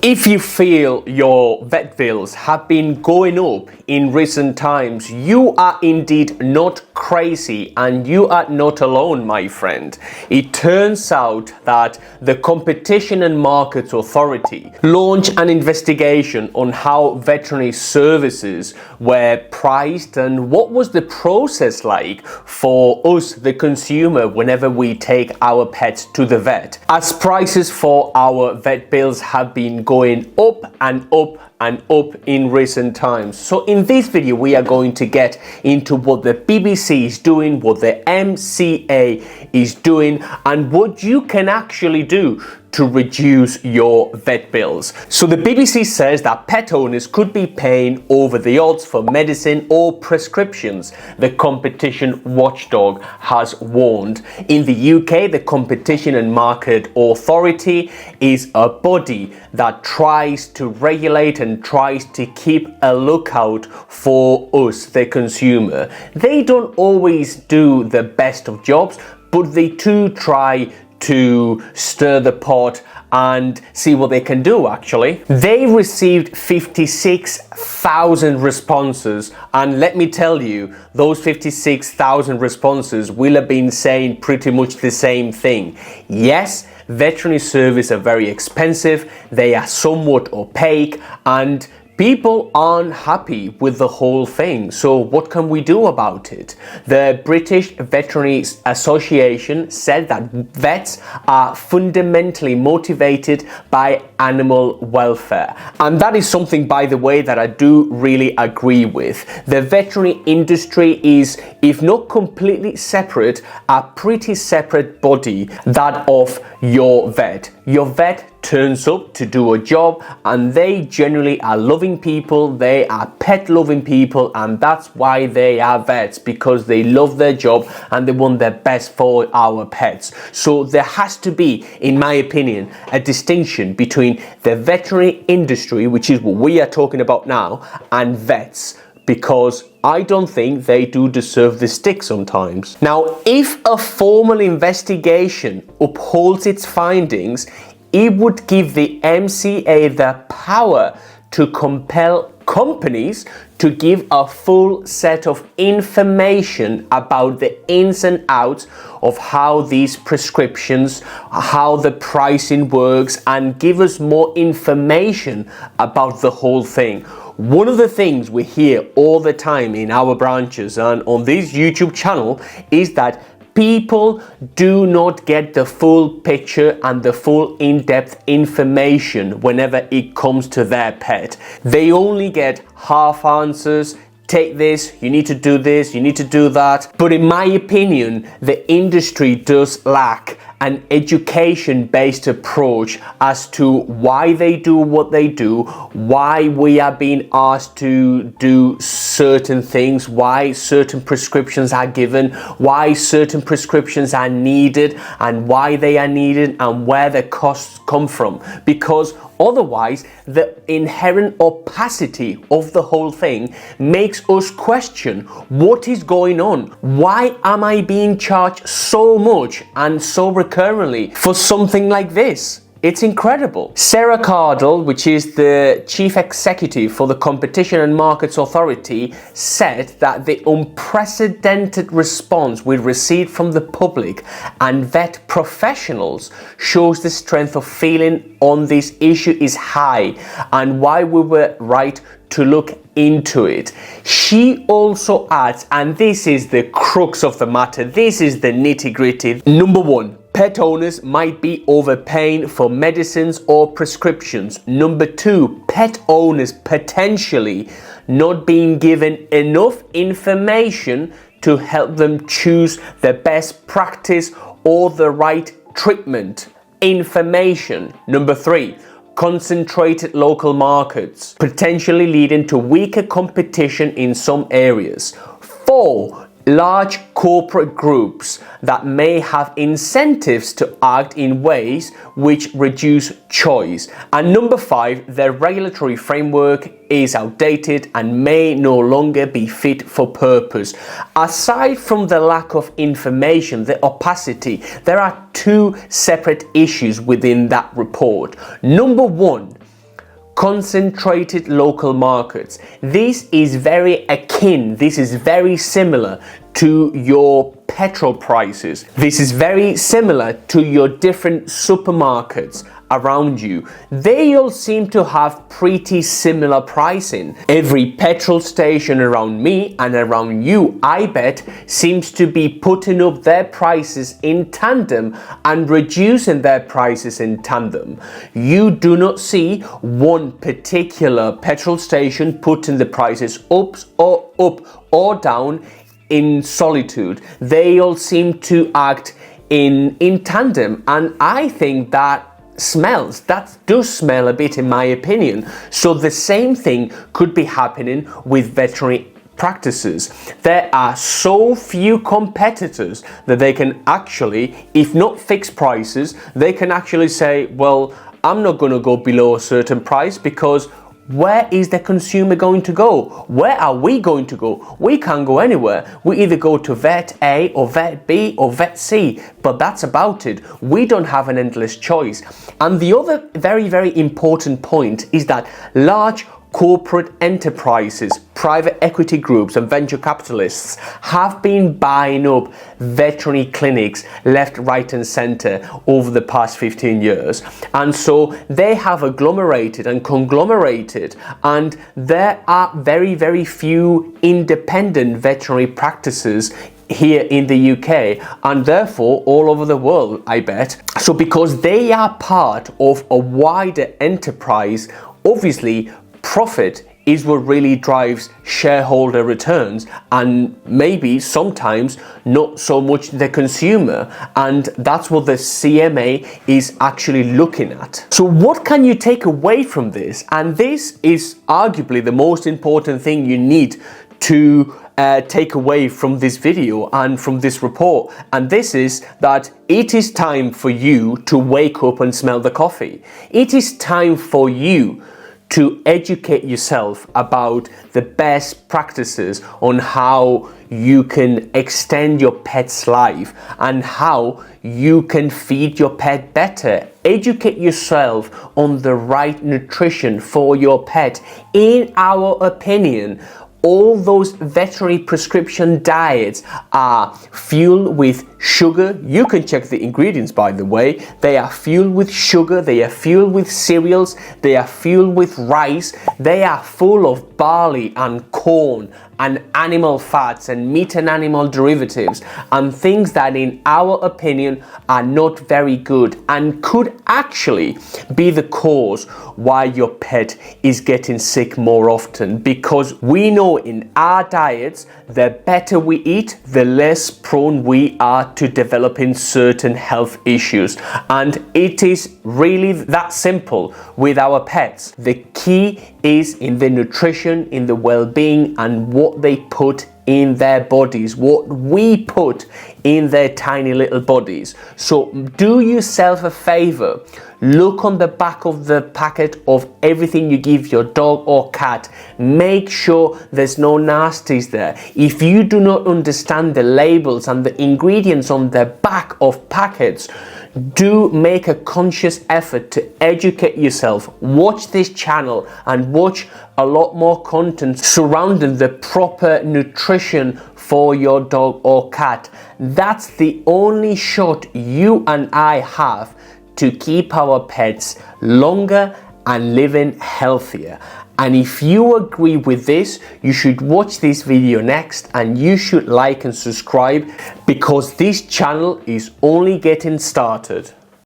If you feel your vet bills have been going up in recent times, you are indeed not crazy and you are not alone, my friend. It turns out that the Competition and Markets Authority launched an investigation on how veterinary services were priced and what was the process like for us, the consumer, whenever we take our pets to the vet, as prices for our vet bills have been going up and up and up in recent times. So in this video we are going to get into what the BBC is doing, what the CMA is doing, and what you can actually do to reduce your vet bills. So the BBC says that pet owners could be paying over the odds for medicine or prescriptions, the competition watchdog has warned. In the UK, the Competition and Market Authority is a body that tries to regulate and tries to keep a lookout for us, the consumer. They don't always do the best of jobs, but they do try to stir the pot and see what they can do. Actually, they received 56,000 responses, and let me tell you, those 56,000 responses will have been saying pretty much the same thing. Yes, veterinary services are very expensive, they are somewhat opaque, and people aren't happy with the whole thing. So what can we do about it? The British Veterinary Association said that vets are fundamentally motivated by animal welfare. And that is something, by the way, that I do really agree with. The veterinary industry is, if not completely separate, a pretty separate body, that of your vet. Your vet turns up to do a job, and they generally are loving people, they are pet loving people, and that's why they are vets, because they love their job and they want their best for our pets. So there has to be, in my opinion, a distinction between the veterinary industry, which is what we are talking about now, and vets, because I don't think they do deserve the stick sometimes. Now, if a formal investigation upholds its findings, it would give the CMA the power to compel companies to give a full set of information about the ins and outs of how these prescriptions, how the pricing works, and give us more information about the whole thing. One of the things we hear all the time in our branches and on this YouTube channel is that people do not get the full picture and the full in-depth information whenever it comes to their pet. They only get half answers. Take this, you need to do this, you need to do that. But in my opinion, the industry does lack an education-based approach as to why they do what they do, why we are being asked to do certain things, why certain prescriptions are given, why certain prescriptions are needed, and why they are needed, and where the costs come from. Because otherwise, the inherent opacity of the whole thing makes us question what is going on. Why am I being charged so much and so recurrently for something like this? It's incredible. Sarah Cardle, which is the chief executive for the Competition and Markets Authority, said that the unprecedented response we received from the public and vet professionals shows the strength of feeling on this issue is high, and why we were right to look into it. She also adds, and this is the crux of the matter, this is the nitty-gritty. Number one, pet owners might be overpaying for medicines or prescriptions. Number two, pet owners potentially not being given enough information to help them choose the best practice or the right treatment. Information. Number three, concentrated local markets, potentially leading to weaker competition in some areas. 4, large corporate groups that may have incentives to act in ways which reduce choice. And number 5, the regulatory framework is outdated and may no longer be fit for purpose. Aside from the lack of information, the opacity, there are 2 separate issues within that report. Number 1, concentrated local markets. This is very akin, this is very similar to your petrol prices. This is very similar to your different supermarkets around you. They all seem to have pretty similar pricing. Every petrol station around me and around you, I bet, seems to be putting up their prices in tandem and reducing their prices in tandem. You do not see one particular petrol station putting the prices up or down in solitude. They all seem to act in tandem, and I think that does smell a bit, in my opinion. So the same thing could be happening with veterinary practices. There are so few competitors that they can actually, if not fix prices, they can actually say, well, I'm not going to go below a certain price, because where is the consumer going to go? Where are we going to go? We can't go anywhere. We either go to vet A or vet B or vet C, but that's about it. We don't have an endless choice. And the other very, very important point is that large corporate enterprises, private equity groups and venture capitalists have been buying up veterinary clinics left, right and center over the past 15 years. And so they have agglomerated and conglomerated, and there are very, very few independent veterinary practices here in the UK, and therefore all over the world, I bet. So because they are part of a wider enterprise, obviously profit is what really drives shareholder returns, and maybe sometimes not so much the consumer, and that's what the CMA is actually looking at. So what can you take away from this? And this is arguably the most important thing you need to take away from this video and from this report, and this is that it is time for you to wake up and smell the coffee. It is time for you to educate yourself about the best practices on how you can extend your pet's life and how you can feed your pet better. Educate yourself on the right nutrition for your pet. In our opinion, all those veterinary prescription diets are fueled with sugar. You can check the ingredients, by the way. They are fueled with sugar, they are fueled with cereals, they are fueled with rice, they are full of barley and corn and animal fats and meat and animal derivatives and things that in our opinion are not very good and could actually be the cause why your pet is getting sick more often, because we know in our diets the better we eat, the less prone we are to developing certain health issues, and it is really that simple with our pets. The key is in the nutrition, in the well-being, and what they put in their bodies, what we put in their tiny little bodies. So do yourself a favor, look on the back of the packet of everything you give your dog or cat. Make sure there's no nasties there. If you do not understand the labels and the ingredients on the back of packets, do make a conscious effort to educate yourself. Watch this channel and watch a lot more content surrounding the proper nutrition for your dog or cat. That's the only shot you and I have to keep our pets longer and living healthier. And if you agree with this, you should watch this video next, and you should like and subscribe, because this channel is only getting started.